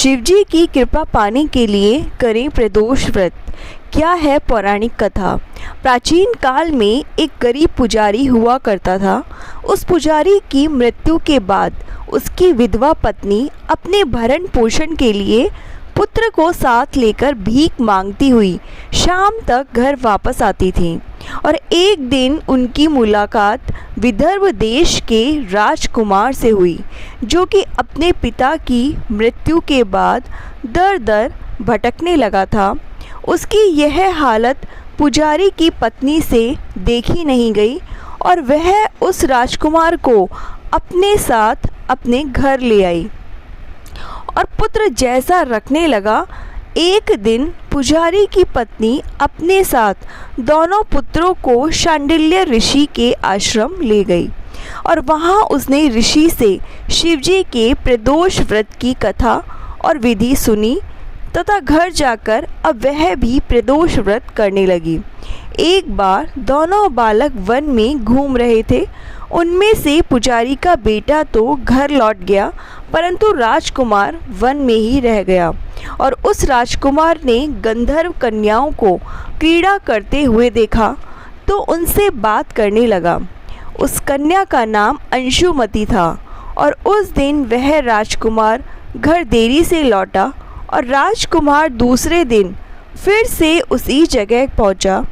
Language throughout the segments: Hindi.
शिवजी की कृपा पाने के लिए करें प्रदोष व्रत। क्या है पौराणिक कथा। प्राचीन काल में एक गरीब पुजारी हुआ करता था। उस पुजारी की मृत्यु के बाद उसकी विधवा पत्नी अपने भरण पोषण के लिए पुत्र को साथ लेकर भीख मांगती हुई शाम तक घर वापस आती थी। और एक दिन उनकी मुलाकात विदर्भ देश के राजकुमार से हुई, जो कि अपने पिता की मृत्यु के बाद दर दर भटकने लगा था। उसकी यह हालत पुजारी की पत्नी से देखी नहीं गई और वह उस राजकुमार को अपने साथ अपने घर ले आई और पुत्र जैसा रखने लगा। एक दिन पुजारी की पत्नी अपने साथ दोनों पुत्रों को शांडिल्य ऋषि के आश्रम ले गई और वहां उसने ऋषि से शिवजी के प्रदोष व्रत की कथा और विधि सुनी तथा घर जाकर अब वह भी प्रदोष व्रत करने लगी। एक बार दोनों बालक वन में घूम रहे थे। उनमें से पुजारी का बेटा तो घर लौट गया, परंतु राजकुमार वन में ही रह गया और उस राजकुमार ने गंधर्व कन्याओं को क्रीड़ा करते हुए देखा तो उनसे बात करने लगा। उस कन्या का नाम अंशुमति था और उस दिन वह राजकुमार घर देरी से लौटा और राजकुमार दूसरे दिन फिर से उसी जगह पहुंचा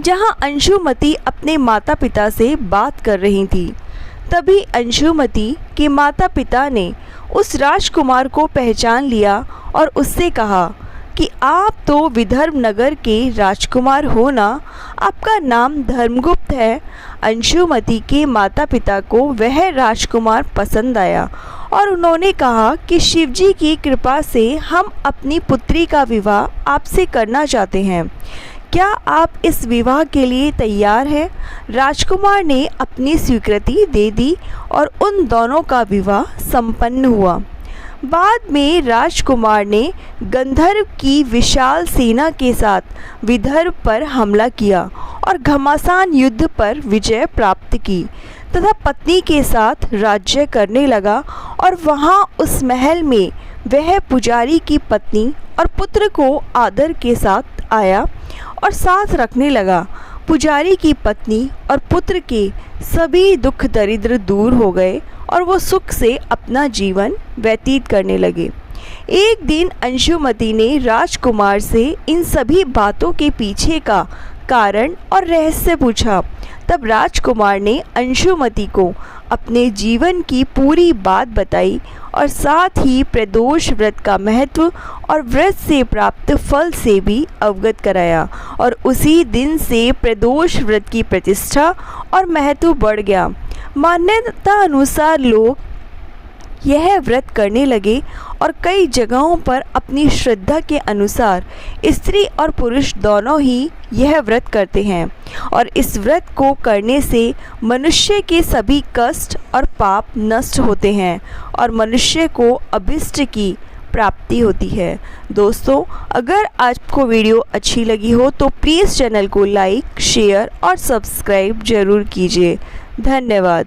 जहां अंशुमति अपने माता पिता से बात कर रही थी। तभी अंशुमति के माता पिता ने उस राजकुमार को पहचान लिया और उससे कहा कि आप तो विदर्भ नगर के राजकुमार हो ना, आपका नाम धर्मगुप्त है। अंशुमति के माता पिता को वह राजकुमार पसंद आया और उन्होंने कहा कि शिवजी की कृपा से हम अपनी पुत्री का विवाह आपसे करना चाहते हैं। क्या आप इस विवाह के लिए तैयार हैं? राजकुमार ने अपनी स्वीकृति दे दी और उन दोनों का विवाह संपन्न हुआ। बाद में राजकुमार ने गंधर्व की विशाल सेना के साथ विदर्भ पर हमला किया और घमासान युद्ध पर विजय प्राप्त की तथा पत्नी के साथ राज्य करने लगा। और वहां उस महल में वह पुजारी की पत्नी और पुत्र को आदर के साथ आया और साथ रखने लगा। पुजारी की पत्नी और पुत्र के सभी दुख दरिद्र दूर हो गए और वो सुख से अपना जीवन व्यतीत करने लगे। एक दिन अंशुमति ने राजकुमार से इन सभी बातों के पीछे का कारण और रहस्य पूछा। तब राजकुमार ने अंशुमति को अपने जीवन की पूरी बात बताई और साथ ही प्रदोष व्रत का महत्व और व्रत से प्राप्त फल से भी अवगत कराया। और उसी दिन से प्रदोष व्रत की प्रतिष्ठा और महत्व बढ़ गया। मान्यता अनुसार लोग यह व्रत करने लगे और कई जगहों पर अपनी श्रद्धा के अनुसार स्त्री और पुरुष दोनों ही यह व्रत करते हैं। और इस व्रत को करने से मनुष्य के सभी कष्ट और पाप नष्ट होते हैं और मनुष्य को अभिष्ट की प्राप्ति होती है। दोस्तों, अगर आपको वीडियो अच्छी लगी हो तो प्लीज़ चैनल को लाइक, शेयर और सब्सक्राइब ज़रूर कीजिए। धन्यवाद।